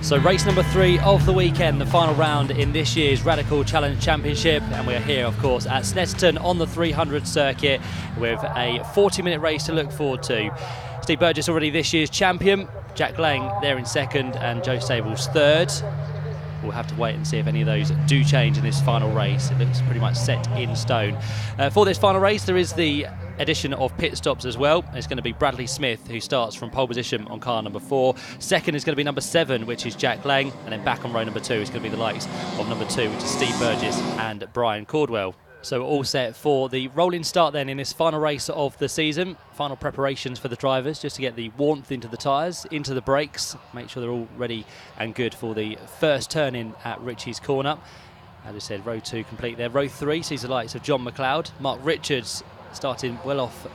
So race number 3 of the weekend, the final round in this year's Radical Challenge Championship, and we're here of course at Snetterton on the 300 circuit with a 40-minute race to look forward to. Steve Burgess already this year's champion, Jack Lang there in second and Joe Stables third. We'll have to wait and see if any of those do change in this final race. It looks pretty much set in stone. For this final race there is the addition of pit stops as well. It's going to be Bradley Smith, who starts from pole position on car number 4. Second is going to be number 7, which is Jack Lang, and then back on row number 2 is going to be the likes of number 2, which is Steve Burgess and Brian Caldwell. So all set for the rolling start then in this final race of the season. Final preparations for the drivers just to get the warmth into the tyres, into the brakes, make sure they're all ready and good for the first turn in at Ritchie's Corner. As I said, row 2 complete there. Row 3 sees the likes of John McLeod, Mark Richards starting well off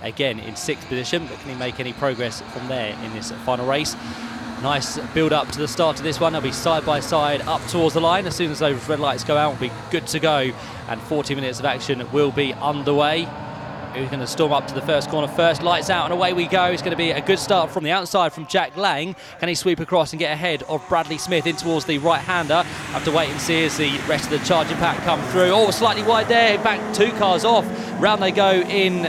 again in 6th position, but can he make any progress from there in this final race? Nice build up to the start of this one. They'll be side by side up towards the line. As soon as those red lights go out, we'll be good to go, and 40 minutes of action will be underway. Who's going to storm up to the first corner first? Lights out and away we go. It's going to be a good start from the outside from Jack Lang. Can he sweep across and get ahead of Bradley Smith in towards the right-hander? Have to wait and see as the rest of the charging pack come through. Oh, slightly wide there. In fact, 2 cars off. Round they go in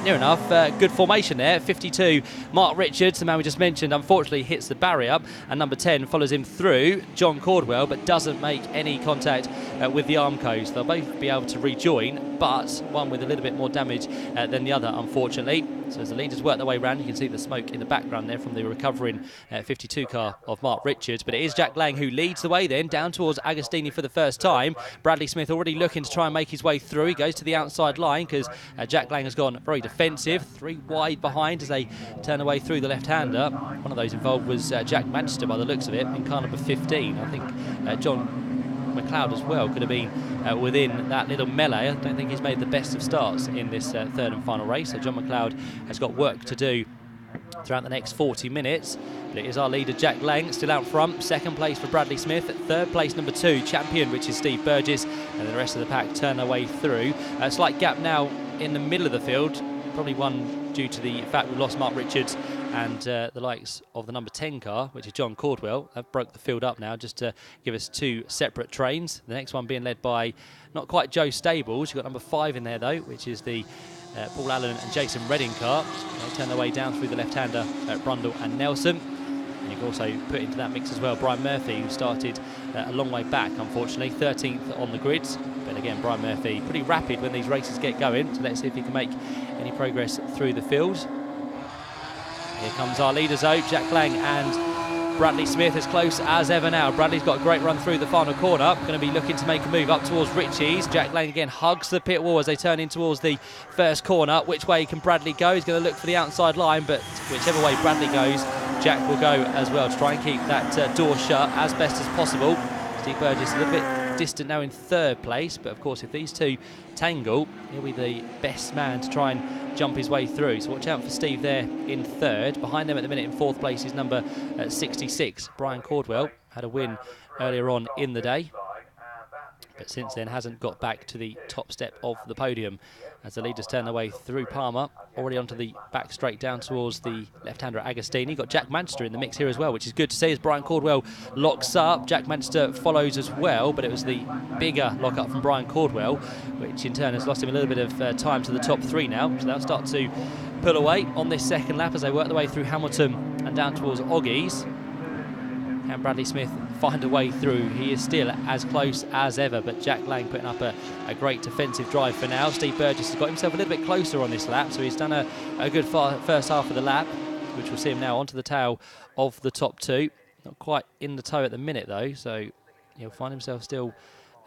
near enough. Good formation there. 52, Mark Richards, the man we just mentioned, unfortunately hits the barrier, and number 10 follows him through, John Caldwell, but doesn't make any contact with the Armcos. They'll both be able to rejoin, but one with a little bit more damage than the other, unfortunately. So as the leaders work their way around, you can see the smoke in the background there from the recovering 52 car of Mark Richards. But it is Jack Lang who leads the way then down towards Agostini for the first time. Bradley Smith already looking to try and make his way through. He goes to the outside line because Jack Lang has gone very defensive. 3 wide behind as they turn away through the left-hander. One of those involved was Jack Manchester by the looks of it in car number 15. I think John McLeod as well could have been within that little melee. I don't think he's made the best of starts in this third and final race, so John McLeod has got work to do throughout the next 40 minutes. But it is our leader Jack Lang still out front. Second place for Bradley Smith. Third place number 2 champion, which is Steve Burgess, and the rest of the pack turn their way through. A slight gap now in the middle of the field, probably one due to the fact we've lost Mark Richards and the likes of the number 10 car, which is John Caldwell. Have broke the field up now just to give us 2 separate trains. The next one being led by not quite Joe Stables. You've got number 5 in there though, which is the Paul Allen and Jason Redding car. They turn their way down through the left-hander at Brundle and Nelson. And you've also put into that mix as well Brian Murphy, who started a long way back, unfortunately, 13th on the grids. But again, Brian Murphy pretty rapid when these races get going, so let's see if he can make any progress through the field. Here comes our leaders out, Jack Lang and Bradley Smith as close as ever now. Bradley's got a great run through the final corner, going to be looking to make a move up towards Ritchie's. Jack Lang again hugs the pit wall as they turn in towards the first corner. Which way can Bradley go? He's going to look for the outside line, but whichever way Bradley goes, Jack will go as well to try and keep that door shut as best as possible. Steve Burgess a little bit distant now in 3rd place, but of course if these two tangle, he'll be the best man to try and jump his way through. So watch out for Steve there in 3rd. Behind them at the minute in 4th place is number 66, Brian Caldwell. Had a win earlier on in the day, but since then hasn't got back to the top step of the podium as the leaders turn their way through Palmer, already onto the back straight down towards the left-hander Agostini. Got Jack Manchester in the mix here as well, which is good to see as Brian Caldwell locks up. Jack Manchester follows as well, but it was the bigger lock-up from Brian Caldwell, which in turn has lost him a little bit of time to the top 3 now. So they'll start to pull away on this second lap as they work their way through Hamilton and down towards Oggies. Can Bradley Smith find a way through? He is still as close as ever, but Jack Lang putting up a great defensive drive for now. Steve Burgess has got himself a little bit closer on this lap, so he's done a good first half of the lap, which will see him now onto the tail of the top 2. Not quite in the tow at the minute though, so he'll find himself still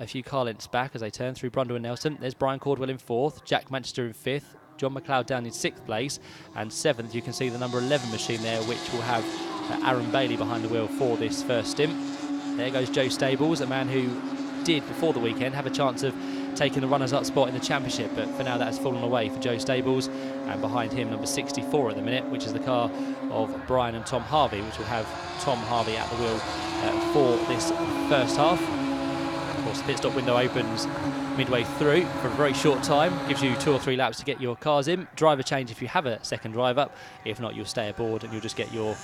a few car lengths back as they turn through Brundle and Nelson. There's Brian Caldwell in 4th, Jack Manchester in 5th, John McLeod down in 6th place, and 7th you can see the number 11 machine there, which will have Aaron Bailey behind the wheel for this first stint. There goes Joe Stables, a man who did before the weekend have a chance of taking the runners-up spot in the championship, but for now that has fallen away for Joe Stables, and behind him number 64 at the minute, which is the car of Brian and Tom Harvey, which will have Tom Harvey at the wheel for this first half. Of course, the pit stop window opens midway through for a very short time, gives you 2 or 3 laps to get your cars in. Driver change if you have a second drive up, if not you'll stay aboard and you'll just get your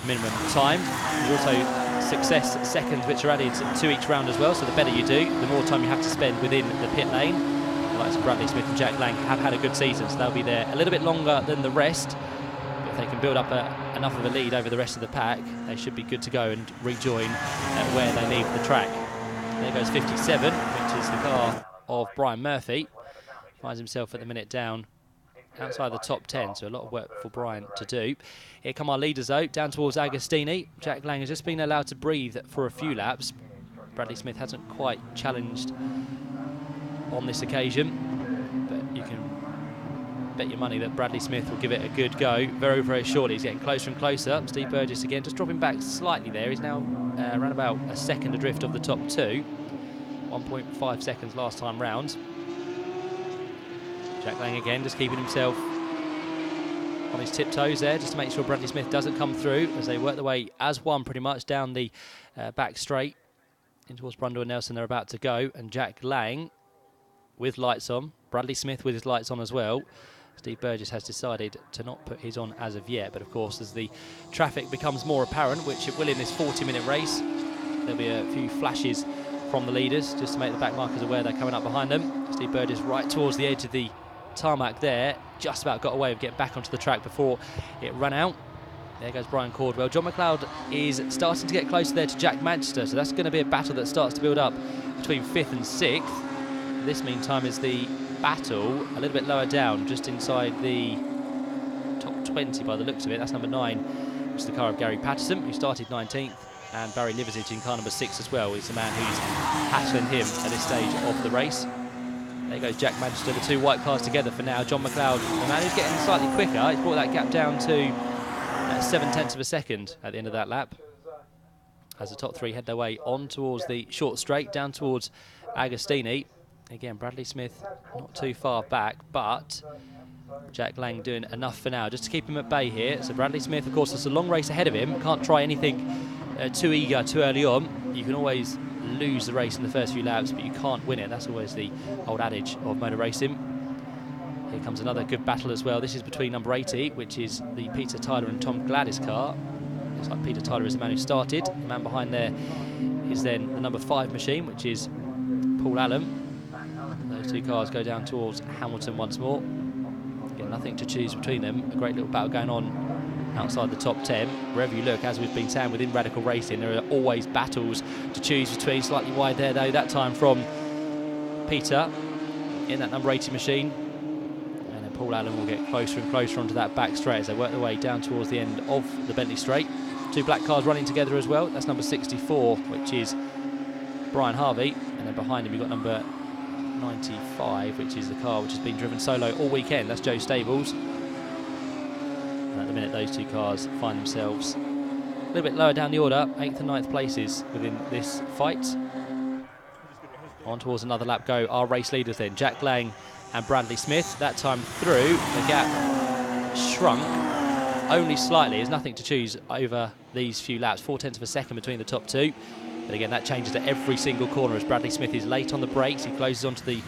minimum time. There's also success seconds, which are added to each round as well. So the better you do, the more time you have to spend within the pit lane. Like Bradley Smith and Jack Lang have had a good season, so they'll be there a little bit longer than the rest. But if they can build up enough of a lead over the rest of the pack, they should be good to go and rejoin where they leave the track. There goes 57, which is the car of Brian Murphy. Finds himself at the minute down outside the top 10, so a lot of work for Brian to do. Here come our leaders though, down towards Agostini. Jack Lang has just been allowed to breathe for a few laps. Bradley Smith hasn't quite challenged on this occasion, but you can bet your money that Bradley Smith will give it a good go very, very shortly. He's getting closer and closer. Steve Burgess again, just dropping back slightly there. He's now around about a second adrift of the top two. 1.5 seconds last time round. Jack Lang again, just keeping himself on his tiptoes there, just to make sure Bradley Smith doesn't come through as they work their way as one pretty much down the back straight in towards Brundle and Nelson. They're about to go, and Jack Lang with lights on, Bradley Smith with his lights on as well. Steve Burgess has decided to not put his on as of yet, but of course as the traffic becomes more apparent, which it will in this 40-minute race, there'll be a few flashes from the leaders just to make the back markers aware they're coming up behind them. Steve Burgess right towards the edge of the tarmac there, just about got away with getting back onto the track before it ran out. There goes Brian Caldwell. John McLeod is starting to get closer there to Jack Manchester, so that's going to be a battle that starts to build up between 5th and 6th. This, meantime, is the battle a little bit lower down, just inside the top 20 by the looks of it. That's number 9, which is the car of Gary Patterson, who started 19th, and Barry Liversidge in car number 6 as well. He's the man who's hassling him at this stage of the race. There goes Jack Manchester, the two white cars together for now. John McLeod, the man who's getting slightly quicker, he's brought that gap down to 7/10 of a second at the end of that lap, as the top three head their way on towards the short straight, down towards Agostini. Again, Bradley Smith not too far back, but Jack Lang doing enough for now just to keep him at bay here. So Bradley Smith, of course, there's a long race ahead of him. Can't try anything too eager too early on. You can always lose the race in the first few laps, but you can't win it. That's always the old adage of motor racing. Here comes another good battle as well. This is between number 80, which is the Peter Tyler and Tom Gladys car. Looks like Peter Tyler is the man who started. The man behind there is then the number 5 machine, which is Paul Allen. Those two cars go down towards Hamilton once more. Again, nothing to choose between them. A great little battle going on outside the top 10. Wherever you look, as we've been saying within Radical Racing, there are always battles to choose between. Slightly wide there though, that time from Peter in that number 80 machine. And then Paul Allen will get closer and closer onto that back straight as they work their way down towards the end of the Bentley Straight. Two black cars running together as well. That's number 64, which is Brian Harvey. And then behind him you've got number 95, which is the car which has been driven solo all weekend. That's Joe Stables. And at the minute, those two cars find themselves a little bit lower down the order, 8th and 9th places within this fight. On towards another lap go our race leaders then, Jack Lang and Bradley Smith. That time through, the gap shrunk only slightly. There's nothing to choose over these few laps, 4/10 of a second between the top two. But again, that changes at every single corner as Bradley Smith is late on the brakes. He closes onto the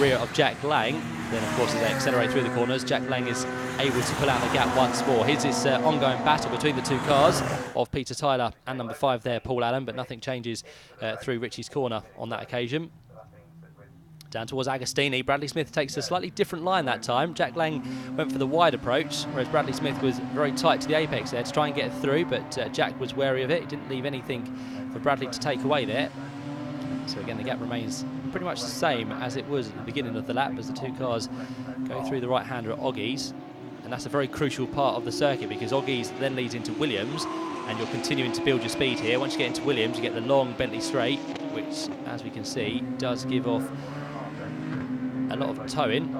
rear of Jack Lang. Then, of course, as they accelerate through the corners, Jack Lang is able to pull out the gap once more. Here's this ongoing battle between the two cars of Peter Tyler and number 5 there, Paul Allen, but nothing changes through Richie's corner on that occasion. Down towards Agostini, Bradley Smith takes a slightly different line that time. Jack Lang went for the wide approach, whereas Bradley Smith was very tight to the apex there to try and get through, but Jack was wary of it. He didn't leave anything for Bradley to take away there. So again, the gap remains pretty much the same as it was at the beginning of the lap as the two cars go through the right-hander at Oggies. And that's a very crucial part of the circuit because Oggies then leads into Williams, and you're continuing to build your speed here. Once you get into Williams, you get the long Bentley Straight, which, as we can see, does give off a lot of towing.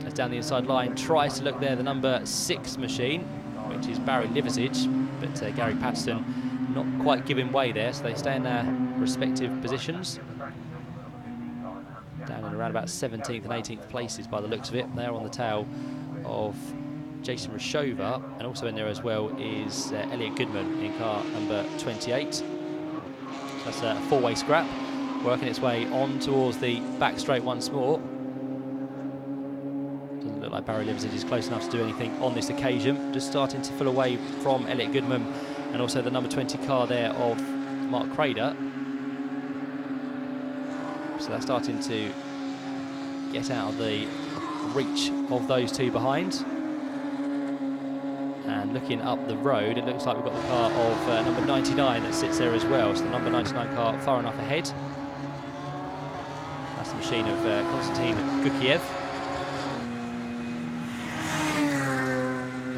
As down the inside line, tries to look there, the number 6 machine, which is Barry Liversidge, but Gary Patterson not quite giving way there, so they stay in their respective positions. Down in around about 17th and 18th places by the looks of it. They're on the tail of Jason Rashova, and also in there as well is Elliot Goodman in car number 28. So that's a 4-way scrap, working its way on towards the back straight once more. Doesn't look like Barry Liversidge is close enough to do anything on this occasion. Just starting to pull away from Elliot Goodman and also the number 20 car there of Mark Crader. So they're starting to get out of the reach of those two behind. And looking up the road, it looks like we've got the car of number 99 that sits there as well. So the number 99 car far enough ahead. That's the machine of Konstantin Gukiev.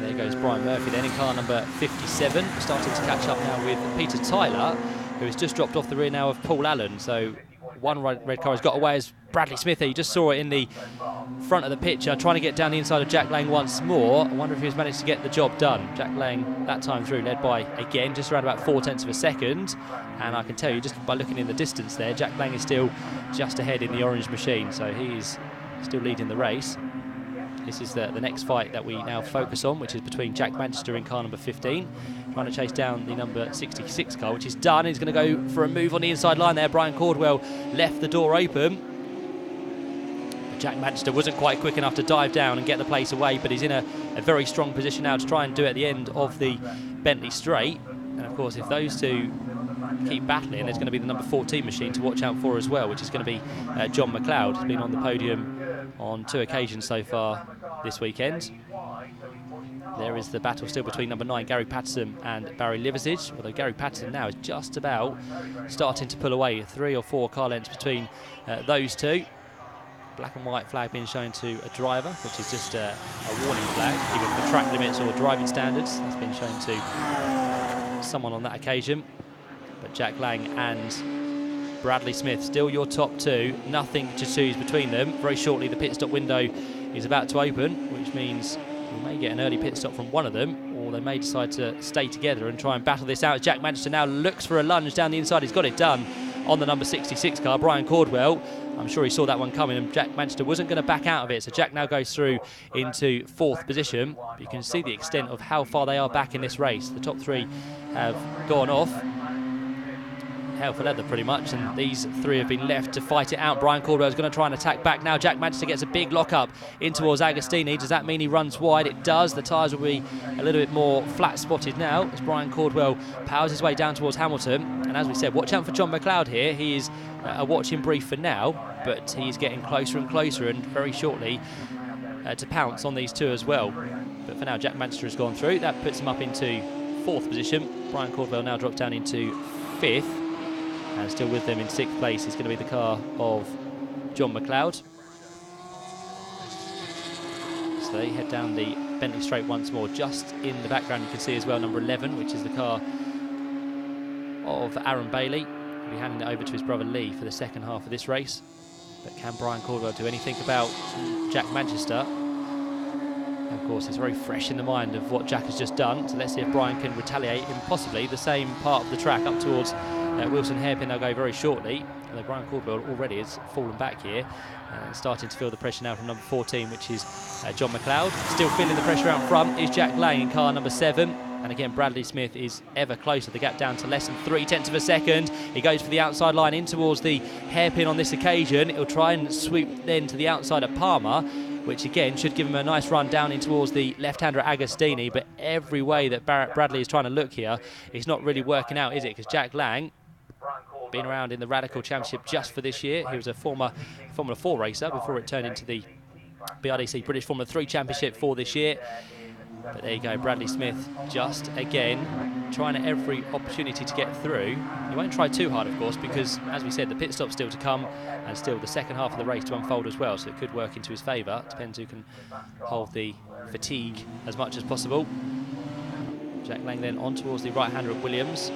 There goes Brian Murphy then in car number 57. Starting to catch up now with Peter Tyler, who has just dropped off the rear now of Paul Allen. So one red car has got away as Bradley Smith. You just saw it in the front of the picture, trying to get down the inside of Jack Lang once more. I wonder if he's managed to get the job done. Jack Lang that time through led by, again, just around about 0.4 of a second. And I can tell you just by looking in the distance there, Jack Lang is still just ahead in the orange machine. So he's still leading the race. This is the next fight that we now focus on, which is between Jack Manchester in car number 15, trying to chase down the number 66 car, which is done. He's going to go for a move on the inside line there. Brian Caldwell left the door open. But Jack Manchester wasn't quite quick enough to dive down and get the place away, but he's in a very strong position now to try and do it at the end of the Bentley Straight. And of course, if those two keep battling, there's going to be the number 14 machine to watch out for as well, which is going to be John McLeod. He's been on the podium on 2 occasions so far this weekend. There is the battle still between number 9 Gary Patterson and Barry Liversidge, although Gary Patterson now is just about starting to pull away. 3 or 4 car lengths between those two. Black and white flag being shown to a driver, which is just a warning flag, either for track limits or driving standards. That's been shown to someone on that occasion. But Jack Lang and Bradley Smith still your top two, nothing to choose between them. Very shortly the pit stop window is about to open, which means we may get an early pit stop from one of them, or they may decide to stay together and try and battle this out. Jack Manchester now looks for a lunge down the inside. He's got it done on the number 66 car, Brian Caldwell. I'm sure he saw that one coming, and Jack Manchester wasn't going to back out of it, so Jack now goes through into 4th position. But you can see the extent of how far they are back in this race. The top 3 have gone off. Hell for leather pretty much, and these 3 have been left to fight it out. Brian Caldwell is going to try and attack back now. Jack Manchester gets a big lock up in towards Agostini. Does that mean he runs wide? It does. The tyres will be a little bit more flat spotted now as Brian Caldwell powers his way down towards Hamilton. And as we said, watch out for John McLeod here. He is a watching brief for now, but he's getting closer and closer, and very shortly to pounce on these 2 as well. But for now, Jack Manchester has gone through. That puts him up into 4th position. Brian Caldwell now drops down into 5th. And still with them in 6th place is going to be the car of John McLeod. So they head down the Bentley Straight once more. Just in the background you can see as well number 11, which is the car of Aaron Bailey. He'll be handing it over to his brother Lee for the second half of this race. But can Brian Caldwell do anything about Jack Manchester? Of course, it's very fresh in the mind of what Jack has just done. So let's see if Brian can retaliate in possibly the same part of the track up towards Wilson Hairpin. They'll go very shortly. Although Brian Caldwell already has fallen back here and starting to feel the pressure now from number 14, which is John McLeod. Still feeling the pressure out front is Jack Lang in car number 7. And again, Bradley Smith is ever closer. The gap down to less than 0.3 of a second. He goes for the outside line in towards the hairpin on this occasion. He'll try and sweep then to the outside at Palmer, which again should give him a nice run down in towards the left-hander Agostini. But every way that Bradley is trying to look here, it's not really working out, is it? Because Jack Lang, been around in the Radical Championship just for this year. He was a former Formula 4 racer before it turned into the BRDC British Formula 3 Championship for this year. But there you go, Bradley Smith just again trying at every opportunity to get through. He won't try too hard, of course, because as we said, the pit stop's still to come and still the second half of the race to unfold as well, so it could work into his favour. Depends who can hold the fatigue as much as possible. Jack Lang then on towards the right-hander of Williams.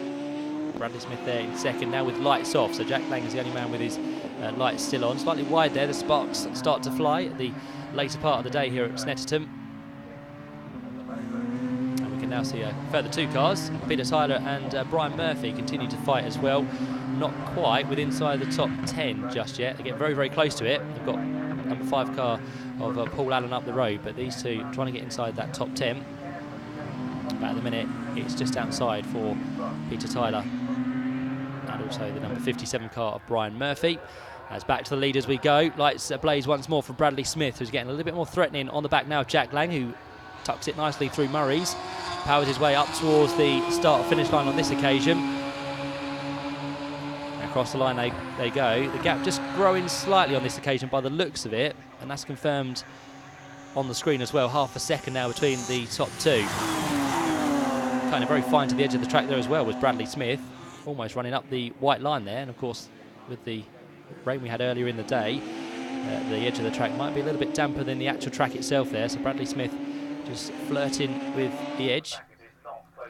Bradley Smith there in second, now with lights off, so Jack Lang is the only man with his lights still on. Slightly wide there, the sparks start to fly at the later part of the day here at Snetterton. And we can now see a further 2 cars. Peter Tyler and Brian Murphy continue to fight as well. Not quite with inside the top 10 just yet. They get very, very close to it. They've got number 5 car of Paul Allen up the road, but these 2 trying to get inside that top 10. But at the minute, it's just outside for Peter Tyler and also the number 57 car of Brian Murphy. As back to the lead as we go. Lights ablaze once more from Bradley Smith, who's getting a little bit more threatening on the back now of Jack Lang, who tucks it nicely through Murray's. powers his way up towards the start-finish line on this occasion. Across the line they go. The gap just growing slightly on this occasion by the looks of it, and that's confirmed on the screen as well. Half a second now between the top two. Kind of very fine to the edge of the track there as well was Bradley Smith, almost running up the white line there. And of course, with the rain we had earlier in the day, the edge of the track might be a little bit damper than the actual track itself there. So Bradley Smith just flirting with the edge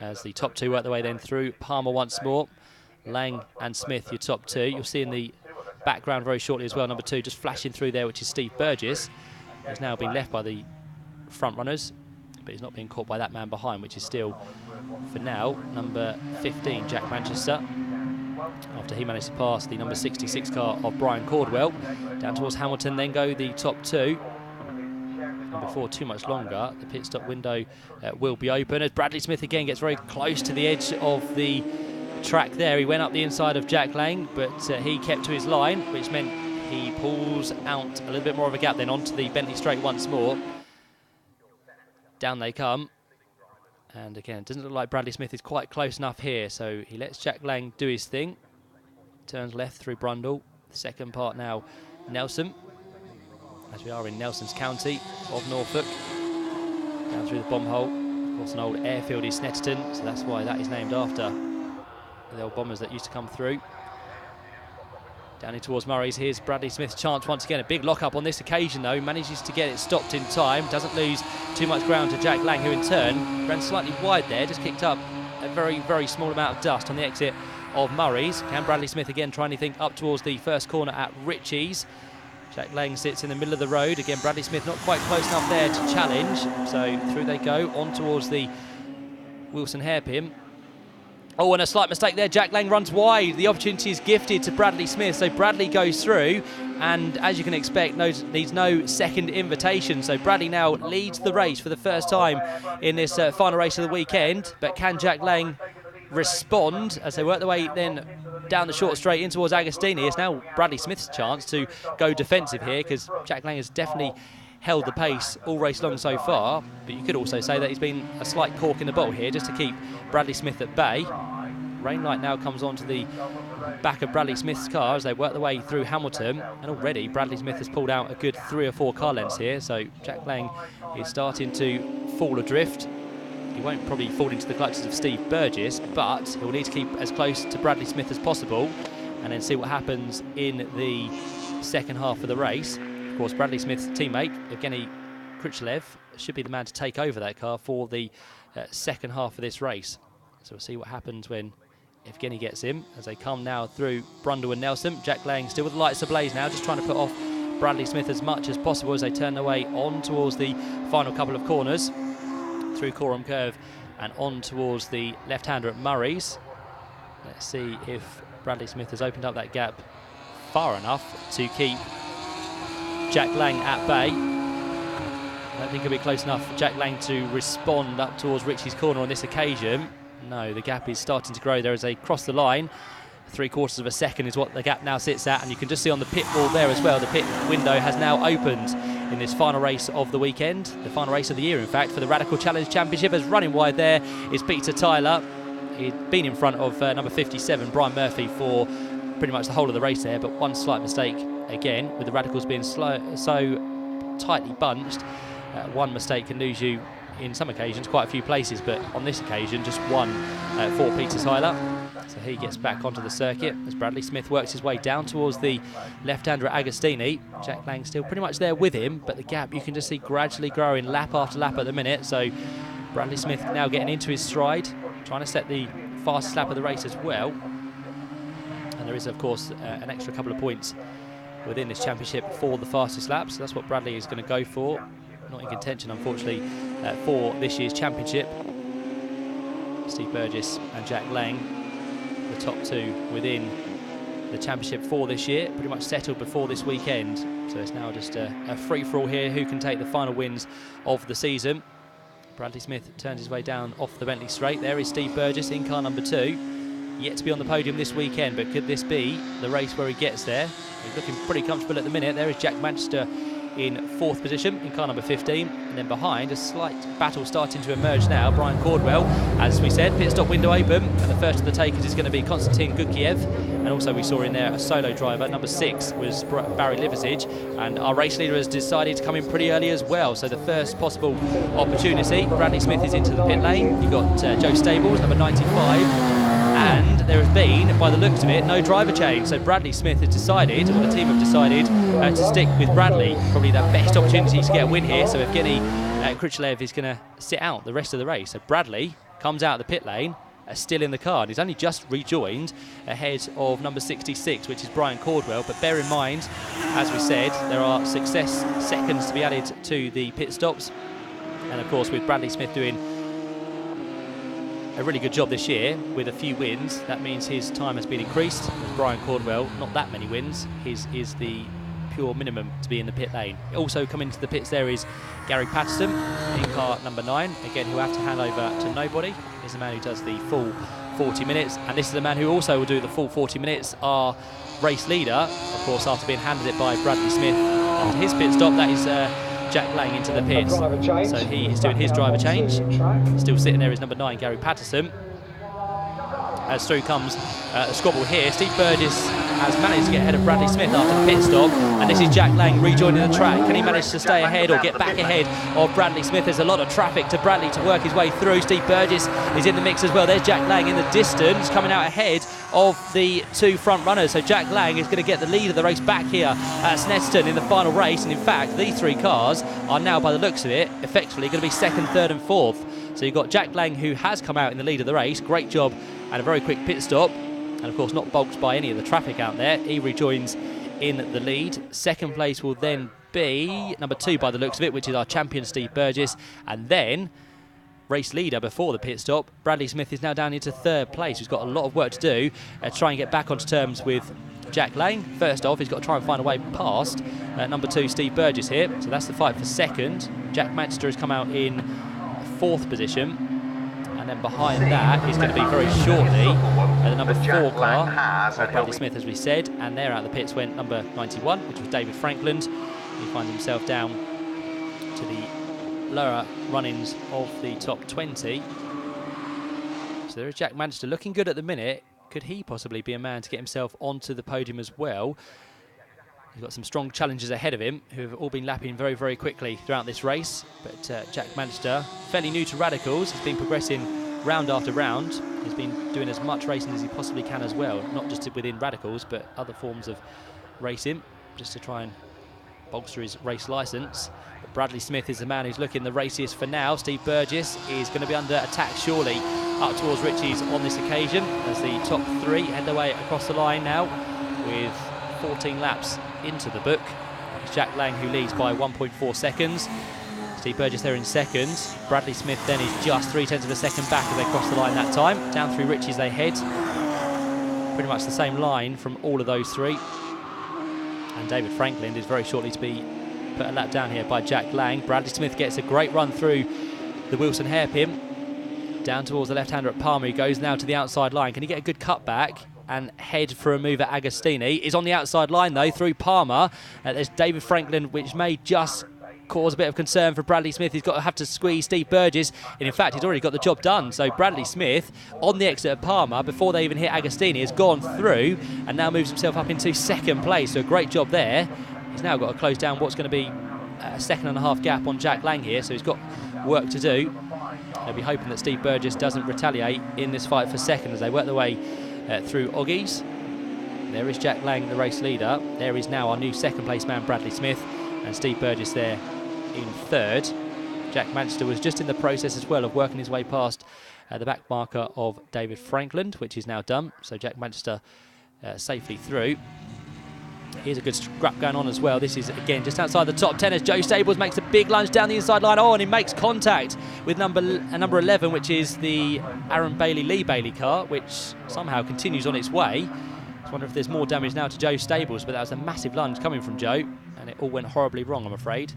as the top two work their way then through. Palmer once more, Lang and Smith your top two. You'll see in the background very shortly as well, number 2 just flashing through there, which is Steve Burgess. He's now been left by the front runners, but he's not being caught by that man behind, which is still, for now, number 15, Jack Manchester, after he managed to pass the number 66 car of Brian Cordwell. Down towards Hamilton then go the top two. And before too much longer, the pit stop window will be open as Bradley Smith again gets very close to the edge of the track there. He went up the inside of Jack Lang, but he kept to his line, which meant he pulls out a little bit more of a gap then onto the Bentley straight once more. Down they come. And again, it doesn't look like Bradley Smith is quite close enough here, so he lets Jack Lang do his thing. Turns left through Brundle. The second part now, Nelson, as we are in Nelson's county of Norfolk. Down through the bomb hole. Of course, an old airfield is Snetterton, so that's why that is named after the old bombers that used to come through. Down in towards Murray's, here's Bradley Smith's chance once again. A big lock-up on this occasion, though. Manages to get it stopped in time. Doesn't lose too much ground to Jack Lang, who in turn ran slightly wide there. Just kicked up a very, very small amount of dust on the exit of Murray's. Can Bradley Smith again try anything up towards the first corner at Ritchie's? Jack Lang sits in the middle of the road. Again, Bradley Smith not quite close enough there to challenge. So through they go, on towards the Wilson hairpin. Oh, and a slight mistake there. Jack Lang runs wide. The opportunity is gifted to Bradley Smith. So Bradley goes through, and as you can expect, needs no second invitation. So Bradley now leads the race for the first time in this final race of the weekend. But can Jack Lang respond as they work their way then down the short straight in towards Agostini? It's now Bradley Smith's chance to go defensive here, because Jack Lang has definitely held the pace all race long so far, but you could also say that he's been a slight cork in the bottle here just to keep Bradley Smith at bay. Rain light now comes onto the back of Bradley Smith's car as they work their way through Hamilton, and already Bradley Smith has pulled out a good 3 or 4 car lengths here, so Jack Lang is starting to fall adrift. He won't probably fall into the clutches of Steve Burgess, but he'll need to keep as close to Bradley Smith as possible and then see what happens in the second half of the race. Of course, Bradley Smith's teammate, Evgeny Krychlev, should be the man to take over that car for the second half of this race. So we'll see what happens when Evgeny gets in as they come now through Brundle and Nelson. Jack Lang still with the lights ablaze now, just trying to put off Bradley Smith as much as possible as they turn their way on towards the final couple of corners through Coram Curve and on towards the left-hander at Murray's. Let's see if Bradley Smith has opened up that gap far enough to keep Jack Lang at bay. I don't think it'll be close enough for Jack Lang to respond up towards Ritchie's corner on this occasion. No, the gap is starting to grow there as they cross the line. 3/4 of a second is what the gap now sits at, and you can just see on the pit wall there as well, the pit window has now opened in this final race of the weekend, the final race of the year in fact, for the Radical Challenge Championship. As running wide there is Peter Tyler. He'd been in front of number 57, Brian Murphy, for pretty much the whole of the race there, but one slight mistake again, with the Radicals being so tightly bunched. One mistake can lose you in some occasions quite a few places, but on this occasion just one for Peter Tyler. So he gets back onto the circuit as Bradley Smith works his way down towards the left-hander at Agostini. Jack Lang still pretty much there with him, but the gap you can just see gradually growing lap after lap at the minute. So Bradley Smith now getting into his stride, trying to set the fastest lap of the race as well. And there is of course an extra couple of points within this championship for the fastest lap, so that's what Bradley is going to go for. Not in contention, unfortunately, for this year's championship. Steve Burgess and Jack Lang, the top two within the championship for this year, pretty much settled before this weekend. So it's now just a free-for-all here, who can take the final wins of the season. Bradley Smith turns his way down off the Bentley straight. There is Steve Burgess in car number 2. Yet to be on the podium this weekend, but could this be the race where he gets there? He's looking pretty comfortable at the minute. There is Jack Manchester in 4th position in car number 15, and then behind a slight battle starting to emerge now. Brian Cordwell, as we said, pit stop window open, and the first of the takers is going to be Konstantin Gukiev, and also we saw in there a solo driver. Number 6 was Barry Liversidge, and our race leader has decided to come in pretty early as well, so the first possible opportunity. Bradley Smith is into the pit lane. You've got Joe Stables, number 95, and there has been, by the looks of it, no driver change. So Bradley Smith has decided, or the team have decided, to stick with Bradley. Probably their best opportunity to get a win here. So Evgeny Krychlev is going to sit out the rest of the race. So Bradley comes out of the pit lane, still in the car. And he's only just rejoined ahead of number 66, which is Brian Cordwell. But bear in mind, as we said, there are success seconds to be added to the pit stops. And of course, with Bradley Smith doing a really good job this year with a few wins, that means his time has been increased. With Brian Cordwell, not that many wins. His is the pure minimum to be in the pit lane. Also coming to the pits there is Gary Patterson in car number 9, again who have to hand over to nobody. He's the man who does the full 40 minutes, and this is the man who also will do the full 40 minutes. Our race leader, of course, after being handed it by Bradley Smith after his pit stop, that is Jack Lang into the pits. So he is doing his driver change. Still sitting there is number 9, Gary Patterson. As through comes a squabble here. Steve Burgess has managed to get ahead of Bradley Smith after the pit stop, and this is Jack Lang rejoining the track. Can he manage to stay ahead or get back ahead of Bradley Smith? There's a lot of traffic to Bradley to work his way through. Steve Burgess is in the mix as well. There's Jack Lang in the distance, coming out ahead of the 2 front runners. So Jack Lang is going to get the lead of the race back here at Snetterton in the final race. And in fact, these 3 cars are now, by the looks of it, effectively going to be 2nd, 3rd and 4th. So you've got Jack Lang, who has come out in the lead of the race. Great job and a very quick pit stop. And of course, not balked by any of the traffic out there. He rejoins in the lead. 2nd place will then be number 2 by the looks of it, which is our champion Steve Burgess. And then race leader before the pit stop, Bradley Smith, is now down into 3rd place. He's got a lot of work to do to try and get back onto terms with Jack Lang. First off, he's got to try and find a way past number 2 Steve Burgess here. So that's the fight for 2nd. Jack Manchester has come out in 4th position. And then behind that is going to be very shortly the number 4 car of Bradley Smith, as we said. And there out the pits went number 91, which was David Frankland. He finds himself down to the lower run-ins of the top 20. So there is Jack Manchester looking good at the minute. Could he possibly be a man to get himself onto the podium as well? He's got some strong challengers ahead of him who have all been lapping very, very quickly throughout this race. But Jack Manchester, fairly new to Radicals, has been progressing round after round. He's been doing as much racing as he possibly can as well, not just within Radicals, but other forms of racing, just to try and bolster his race licence. But Bradley Smith is the man who's looking the raciest for now. Steve Burgess is going to be under attack surely up towards Ritchie's on this occasion, as the top 3 head their way across the line now with 14 laps into the book. It's Jack Lang who leads by 1.4 seconds. Steve Burgess there in 2nd. Bradley Smith then is just 0.3 of a second back as they cross the line that time. Down through Ritchie's they head. Pretty much the same line from all of those 3. And David Frankland is very shortly to be put a lap down here by Jack Lang. Bradley Smith gets a great run through the Wilson hairpin. Down towards the left-hander at Palmer. He goes now to the outside line. Can he get a good cut back and head for a move at Agostini? Is on the outside line though through Palmer. There's David Frankland, which may just cause a bit of concern for Bradley Smith. He's got to have to squeeze Steve Burgess, and in fact he's already got the job done. So Bradley Smith on the exit of Palmer before they even hit Agostini has gone through and now moves himself up into 2nd place. So a great job there. He's now got to close down what's going to be a 2.5 gap on Jack Lang here, so he's got work to do. They'll be hoping that Steve Burgess doesn't retaliate in this fight for 2nd as they work their way through Oggies. There is Jack Lang, the race leader. There is now our new 2nd place man, Bradley Smith, and Steve Burgess there in 3rd. Jack Manchester was just in the process as well of working his way past the back marker of David Frankland, which is now done. So Jack Manchester safely through. Here's a good scrap going on as well. This is, again, just outside the top 10 as Joe Stables makes a big lunge down the inside line. Oh, and he makes contact with number 11, which is the Aaron Lee Bailey car, which somehow continues on its way. I wonder if there's more damage now to Joe Stables, but that was a massive lunge coming from Joe, and it all went horribly wrong, I'm afraid.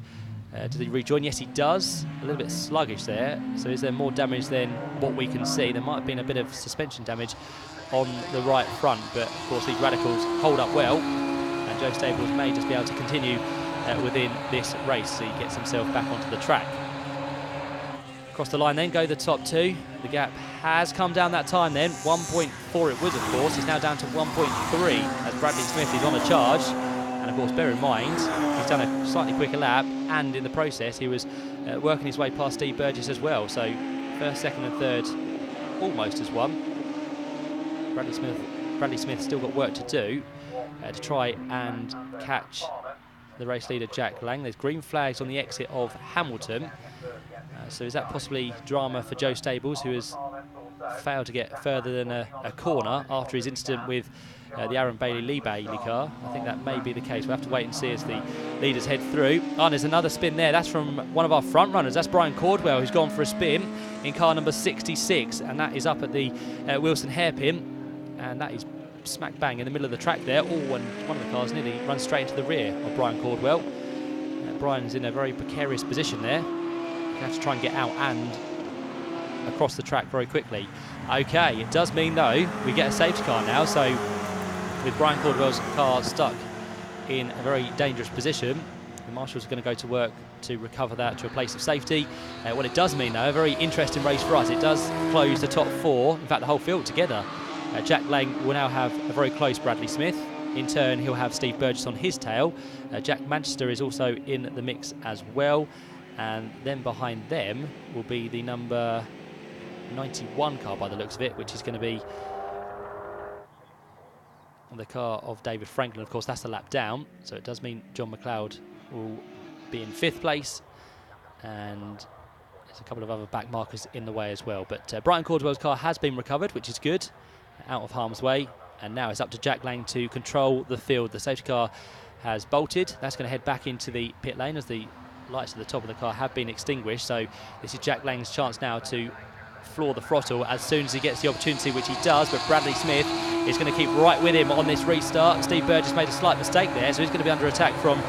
Does he rejoin? Yes, he does. A little bit sluggish there. So is there more damage than what we can see? There might have been a bit of suspension damage on the right front, but of course these Radicals hold up well. And Joe Stables may just be able to continue within this race, so he gets himself back onto the track. Across the line then go the top two. The gap has come down that time then. 1.4 it was, of course. He's now down to 1.3 as Bradley Smith is on a charge. And of course, bear in mind, he's done a slightly quicker lap, and in the process he was working his way past Steve Burgess as well. So first, second and third almost as one. Bradley Smith still got work to do to try and catch the race leader Jack Lang. There's green flags on the exit of Hamilton. So is that possibly drama for Joe Stables, who has failed to get further than a corner after his incident with the Aaron Lee Bailey car? I think that may be the case. We'll have to wait and see as the leaders head through. Oh, and there's another spin there. That's from one of our front runners. That's Brian Cordwell, who's gone for a spin in car number 66, and that is up at the Wilson hairpin, and that is smack bang in the middle of the track there. Oh, and one of the cars nearly runs straight into the rear of Brian Cordwell. Brian's in a very precarious position there. You have to try and get out and across the track very quickly. Okay, it does mean though we get a safety car now, so with Brian Cordwell's car stuck in a very dangerous position, the marshals are going to go to work to recover that to a place of safety. What it does mean though, a very interesting race for us. It does close the top four, in fact the whole field together. Jack Lang will now have a very close Bradley Smith. In turn, he'll have Steve Burgess on his tail. Jack Manchester is also in the mix as well. And then behind them will be the number 91 car by the looks of it, which is going to be the car of David Franklin. Of course, that's the lap down. So it does mean John McLeod will be in 5th place. And there's a couple of other back markers in the way as well. But Brian Cordwell's car has been recovered, which is good, out of harm's way. And now it's up to Jack Lang to control the field. The safety car has bolted. That's going to head back into the pit lane as the lights at the top of the car have been extinguished. So this is Jack Lang's chance now to floor the throttle as soon as he gets the opportunity, which he does. But Bradley Smith is going to keep right with him on this restart. Steve Burgess made a slight mistake there, so he's going to be under attack from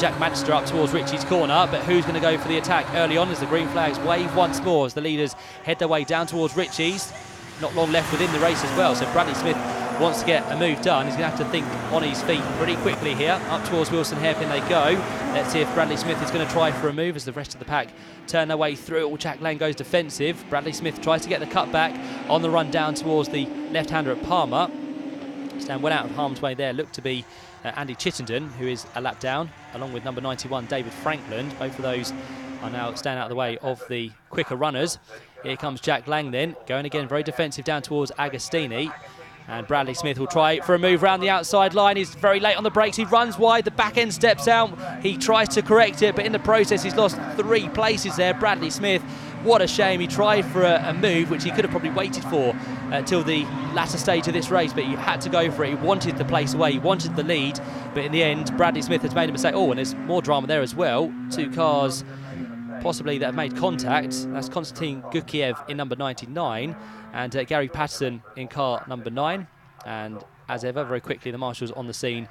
Jack Manchester up towards Ritchie's corner. But who's going to go for the attack early on as the green flags wave once more as the leaders head their way down towards Ritchie's? Not long left within the race as well, so Bradley Smith wants to get a move done. He's going to have to think on his feet pretty quickly here. Up towards Wilson hairpin they go. Let's see if Bradley Smith is going to try for a move as the rest of the pack turn their way through. Oh, Jack Lang goes defensive. Bradley Smith tries to get the cut back on the run down towards the left-hander at Palmer. Stand well out of harm's way there. Looked to be Andy Chittenden, who is a lap down, along with number 91, David Franklin. Both of those are now staying out of the way of the quicker runners. Here comes Jack Lang then, going again very defensive down towards Agostini. And Bradley Smith will try for a move round the outside line. He's very late on the brakes. He runs wide. The back end steps out. He tries to correct it, but in the process, he's lost 3 places there. Bradley Smith, what a shame. He tried for a move, which he could have probably waited for till the latter stage of this race, but he had to go for it. He wanted the place away. He wanted the lead. But in the end, Bradley Smith has made a mistake. Oh, and there's more drama there as well. 2 cars possibly that have made contact. That's Konstantin Gukiev in number 99 and Gary Patterson in car number 9. And as ever, very quickly, the marshals on the scene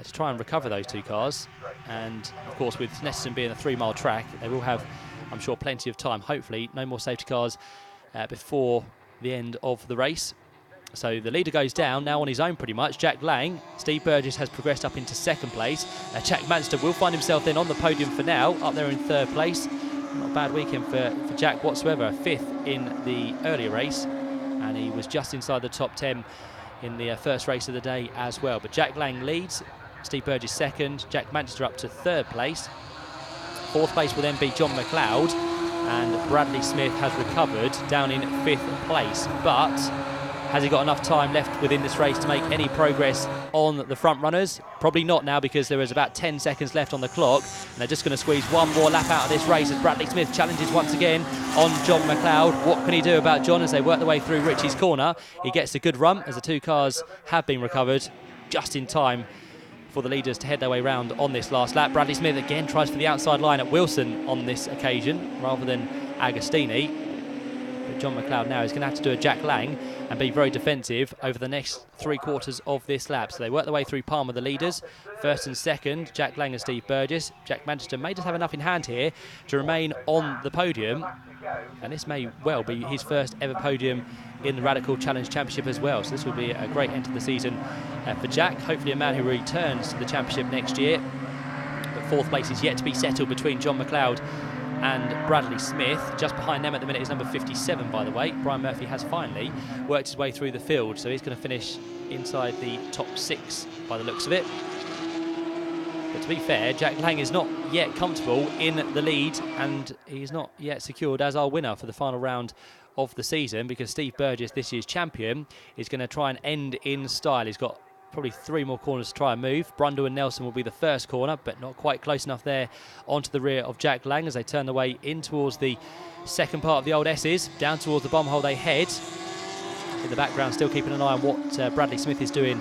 to try and recover those 2 cars. And of course, with Snetterton being a 3-mile track, they will have, I'm sure, plenty of time. Hopefully, no more safety cars before the end of the race. So the leader goes down, now on his own pretty much. Jack Lang. Steve Burgess has progressed up into 2nd place. Jack Manchester will find himself then on the podium for now, up there in 3rd place. Not a bad weekend for Jack whatsoever. 5th in the earlier race, and he was just inside the top 10 in the first race of the day as well. But Jack Lang leads, Steve Burgess 2nd, Jack Manchester up to 3rd place. 4th place will then be John McLeod, and Bradley Smith has recovered down in 5th place. But has he got enough time left within this race to make any progress on the front runners? Probably not now, because there is about 10 seconds left on the clock, and they're just going to squeeze one more lap out of this race as Bradley Smith challenges once again on John McLeod. What can he do about John as they work their way through Ritchie's corner? He gets a good run as the 2 cars have been recovered just in time for the leaders to head their way round on this last lap. Bradley Smith again tries for the outside line at Wilson on this occasion rather than Agostini. But John McLeod now is going to have to do a Jack Lang and be very defensive over the next 3/4 of this lap. So they work their way through Palmer, the leaders. 1st and 2nd, Jack Lang and Steve Burgess. Jack Manchester may just have enough in hand here to remain on the podium. And this may well be his first ever podium in the Radical Challenge Championship as well. So this would be a great end to the season for Jack. Hopefully a man who returns to the championship next year. But 4th place is yet to be settled between John McLeod and Bradley Smith. Just behind them at the minute is number 57, by the way. Brian Murphy has finally worked his way through the field, so he's going to finish inside the top 6 by the looks of it. But to be fair, Jack Lang is not yet comfortable in the lead, and he's not yet secured as our winner for the final round of the season, because Steve Burgess, this year's champion, is going to try and end in style. He's got probably 3 more corners to try and move. Brundle and Nelson will be the first corner, but not quite close enough there onto the rear of Jack Lang as they turn their way in towards the second part of the old S's. Down towards the bomb hole they head. In the background, still keeping an eye on what Bradley Smith is doing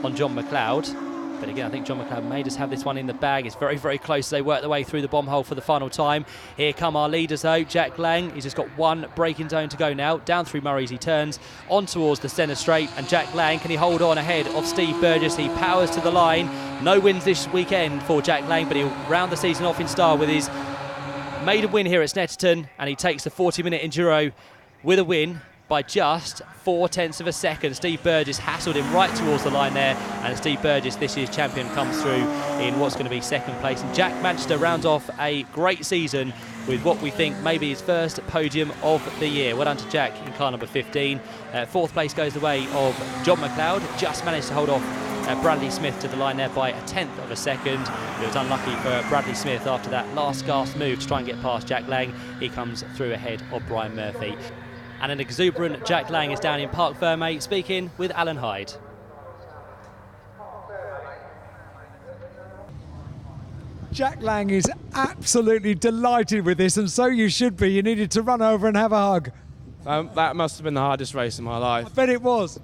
on John McLeod. But again, I think John McLeod may just have this one in the bag. It's very, very close as they work their way through the bomb hole for the final time. Here come our leaders though. Jack Lang, he's just got one braking zone to go now. Down through Murray's he turns on towards the centre straight. And Jack Lang, can he hold on ahead of Steve Burgess? He powers to the line. No wins this weekend for Jack Lang, but he'll round the season off in style with his maiden win here at Snetterton. And he takes the 40-minute enduro with a win by just 0.4 of a second. Steve Burgess hassled him right towards the line there, and Steve Burgess, this year's champion, comes through in what's going to be 2nd place. And Jack Manchester rounds off a great season with what we think may be his first podium of the year. Well done to Jack in car number 15. 4th place goes the way of John McLeod. Just managed to hold off Bradley Smith to the line there by 1/10 of a second. It was unlucky for Bradley Smith after that last gasp move to try and get past Jack Lang. He comes through ahead of Brian Murphy. And an exuberant Jack Lang is down in Parc Ferme speaking with Alan Hyde. Jack Lang is absolutely delighted with this, and so you should be. You needed to run over and have a hug. That must have been the hardest race in my life. I bet it was.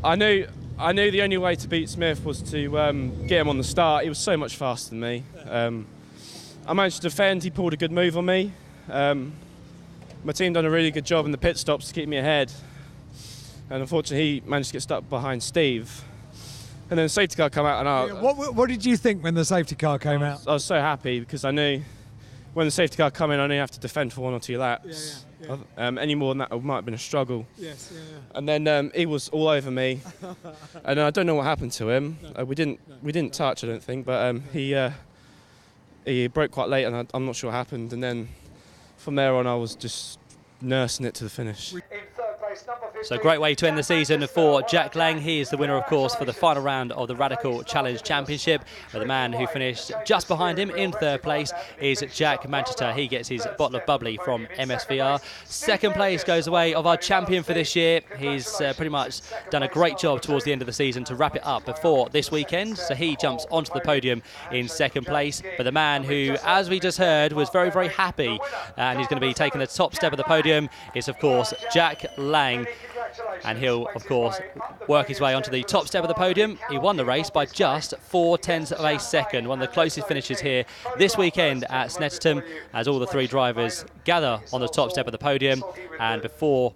I knew the only way to beat Smith was to get him on the start. He was so much faster than me. I managed to defend. He pulled a good move on me. My team done a really good job in the pit stops to keep me ahead, and unfortunately he managed to get stuck behind Steve. And then the safety car came out, and What did you think when the safety car came out? I was so happy because I knew when the safety car came in, I only have to defend for 1 or 2 laps. Any more than that, it might have been a struggle. Yes, And then he was all over me, and I don't know what happened to him. We didn't touch, I don't think, but he broke quite late, and I'm not sure what happened. And then from there on, I was just nursing it to the finish. So great way to end the season for Jack Lang. He is the winner, of course, for the final round of the Radical Challenge Championship. But the man who finished just behind him in 3rd place is Jack Manchester. He gets his bottle of bubbly from MSVR. 2nd place goes the way of our champion for this year. He's pretty much done a great job towards the end of the season to wrap it up before this weekend. So he jumps onto the podium in 2nd place. But the man who, as we just heard, was very, very happy and he's going to be taking the top step of the podium is, of course, Jack Lang. And he'll, of course, work his way onto the top step of the podium. He won the race by just 0.4 of a second. One of the closest finishes here this weekend at Snetterton, as all the 3 drivers gather on the top step of the podium. And before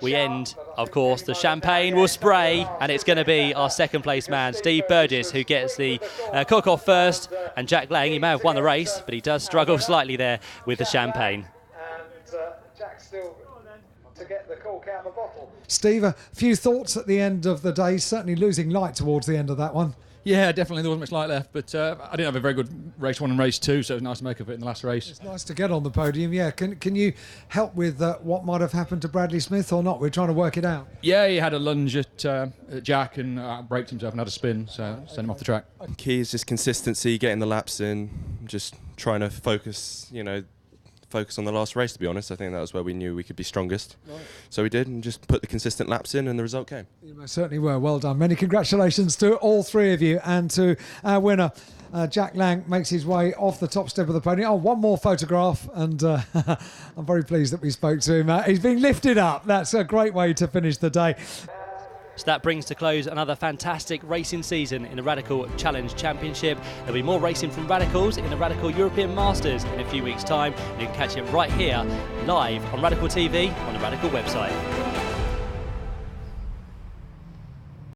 we end, of course, the champagne will spray, and it's going to be our 2nd place man, Steve Burgess, who gets the cook-off first. And Jack Lang, he may have won the race, but he does struggle slightly there with the champagne. And Jack still to get the cork out of the bottle. Steve, a few thoughts at the end of the day, certainly losing light towards the end of that one. Yeah, definitely there wasn't much light left, but I didn't have a very good race 1 and race 2, so it was nice to make of it in the last race. It's nice to get on the podium, yeah. Can you help with what might have happened to Bradley Smith or not? We're trying to work it out. Yeah, he had a lunge at Jack and braked himself and had a spin, so sent him off the track. Key is just consistency, getting the laps in, just trying to focus on the last race, to be honest. I think that was where we knew we could be strongest. Right. So we did, and just put the consistent laps in, and the result came. You most certainly were. Well done. Many congratulations to all 3 of you, and to our winner. Jack Lang makes his way off the top step of the podium. Oh, one more photograph, and I'm very pleased that we spoke to him. He's being lifted up. That's a great way to finish the day. So that brings to close another fantastic racing season in the Radical Challenge Championship. There'll be more racing from Radicals in the Radical European Masters in a few weeks' time. And you can catch it right here, live on Radical TV on the Radical website.